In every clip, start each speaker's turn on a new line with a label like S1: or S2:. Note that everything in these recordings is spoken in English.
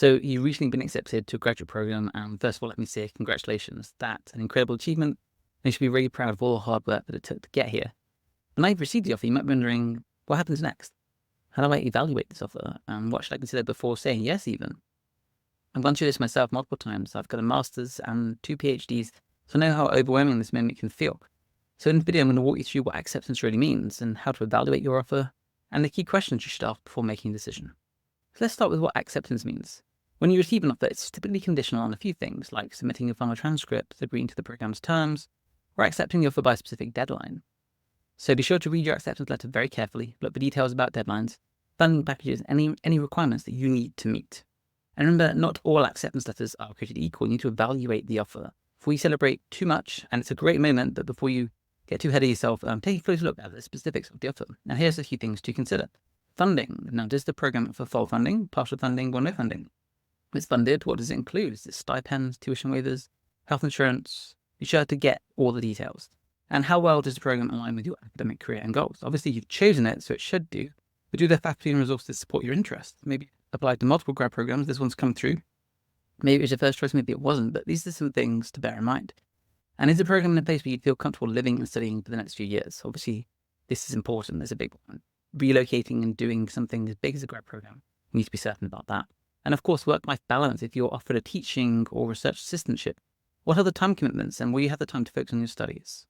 S1: So you've recently been accepted to a graduate program, and first of all, let me say congratulations. That's an incredible achievement, and you should be really proud of all the hard work that it took to get here. But now you've received the offer, you might be wondering, what happens next? How do I evaluate this offer, and what should I consider before saying yes even? I've gone through this myself multiple times. I've got a master's and 2 PhDs, so I know how overwhelming this moment can feel. So in this video, I'm going to walk you through what acceptance really means and how to evaluate your offer, and the key questions you should ask before making a decision. So let's start with what acceptance means. When you receive an offer, it's typically conditional on a few things, like submitting your final transcript, agreeing to the program's terms, or accepting the offer by a specific deadline. So be sure to read your acceptance letter very carefully, look for details about deadlines, funding packages, any requirements that you need to meet. And remember, not all acceptance letters are created equal. You need to evaluate the offer. Before you celebrate too much, and it's a great moment, but before you get too ahead of yourself, take a close look at the specifics of the offer. Now, here's a few things to consider. Funding. Now, does the program offer full funding, partial funding, or no funding? If it's funded, what does it include? Is it stipends, tuition waivers, health insurance? Be sure to get all the details. And how well does the program align with your academic career and goals? Obviously, you've chosen it, so it should do. But do the faculty and resources support your interests? Maybe apply to multiple grad programs. This one's come through. Maybe it was your first choice, maybe it wasn't. But these are some things to bear in mind. And is the program in a place where you feel comfortable living and studying for the next few years? Obviously, this is important. There's a big one. Relocating and doing something as big as a grad program, you need to be certain about that. And of course, work-life balance. If you're offered a teaching or research assistantship, what are the time commitments and will you have the time to focus on your studies?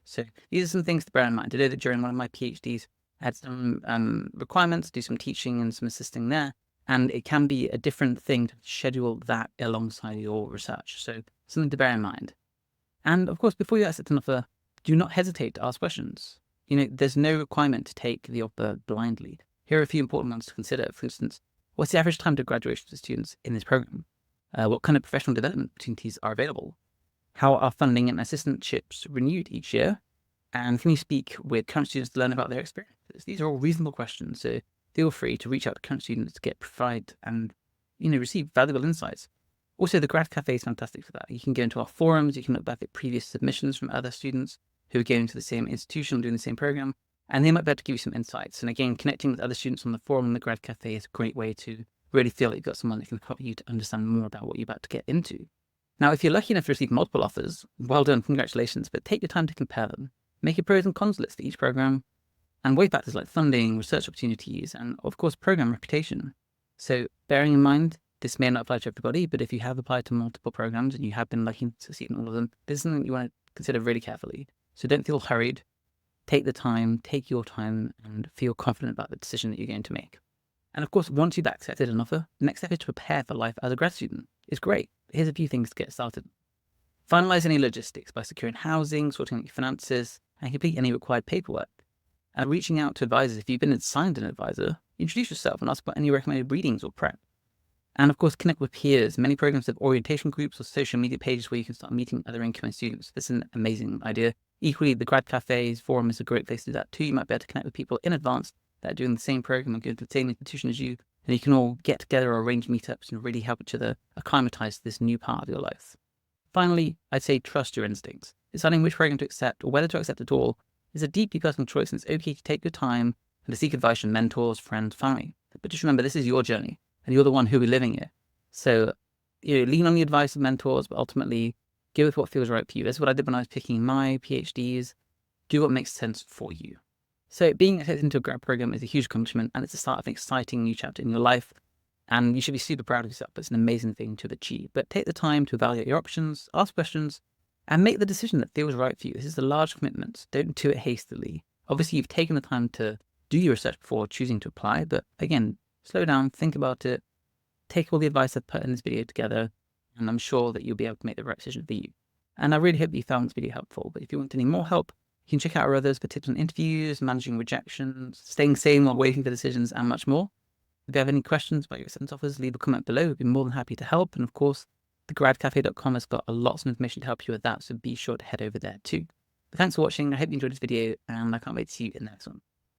S1: So these are some things to bear in mind. I did it during one of my PhDs. I had some requirements, do some teaching and some assisting there. And it can be a different thing to schedule that alongside your research. So something to bear in mind. And of course, before you accept an offer, do not hesitate to ask questions. There's no requirement to take the offer blindly. Here are a few important ones to consider. For instance, what's the average time to graduation for students in this program? What kind of professional development opportunities are available? How are funding and assistantships renewed each year? And can you speak with current students to learn about their experiences? These are all reasonable questions, so feel free to reach out to current students to provide and receive valuable insights. Also, the GradCafe is fantastic for that. You can go into our forums, you can look back at previous submissions from other students who are going to the same institution, doing the same program, and they might be able to give you some insights. And again, connecting with other students on the forum and the GradCafe is a great way to really feel like you've got someone that can help you to understand more about what you're about to get into. Now, if you're lucky enough to receive multiple offers, well done, congratulations, but take your time to compare them. Make a pros and cons list for each program, and weigh factors like funding, research opportunities, and of course, program reputation. So bearing in mind, this may not apply to everybody, but if you have applied to multiple programs and you have been lucky to succeed in all of them, this is something you want to consider really carefully. So don't feel hurried. Take the time, take your time, and feel confident about the decision that you're going to make. And of course, once you've accepted an offer, the next step is to prepare for life as a grad student. It's great. Here's a few things to get started. Finalize any logistics by securing housing, sorting out your finances, and complete any required paperwork. And reaching out to advisors. If you've been assigned an advisor, introduce yourself and ask about any recommended readings or prep. And of course, connect with peers. Many programs have orientation groups or social media pages where you can start meeting other incoming students. This is an amazing idea. Equally, the GradCafe's forum is a great place to do that too. You might be able to connect with people in advance that are doing the same program and going to the same institution as you, and you can all get together or arrange meetups and really help each other acclimatize to this new part of your life. Finally, I'd say trust your instincts. Deciding which program to accept or whether to accept at all is a deeply personal choice, and it's okay to take your time and to seek advice from mentors, friends, family. But just remember, this is your journey, and you're the one who will be living it. So, lean on the advice of mentors, but ultimately go with what feels right for you. That's what I did when I was picking my PhDs. Do what makes sense for you. So being accepted into a grad program is a huge accomplishment, and it's the start of an exciting new chapter in your life. And you should be super proud of yourself. It's an amazing thing to have achieved. But take the time to evaluate your options, ask questions, and make the decision that feels right for you. This is a large commitment. Don't do it hastily. Obviously, you've taken the time to do your research before choosing to apply. But again, slow down, think about it, take all the advice I've put in this video together, and I'm sure that you'll be able to make the right decision for you. And I really hope that you found this video helpful. But if you want any more help, you can check out our others for tips on interviews, managing rejections, staying sane while waiting for decisions, and much more. If you have any questions about your acceptance offers, leave a comment below. We'd be more than happy to help. And of course, the gradcafe.com has got lots of information to help you with that, so be sure to head over there too. But thanks for watching. I hope you enjoyed this video, and I can't wait to see you in the next one.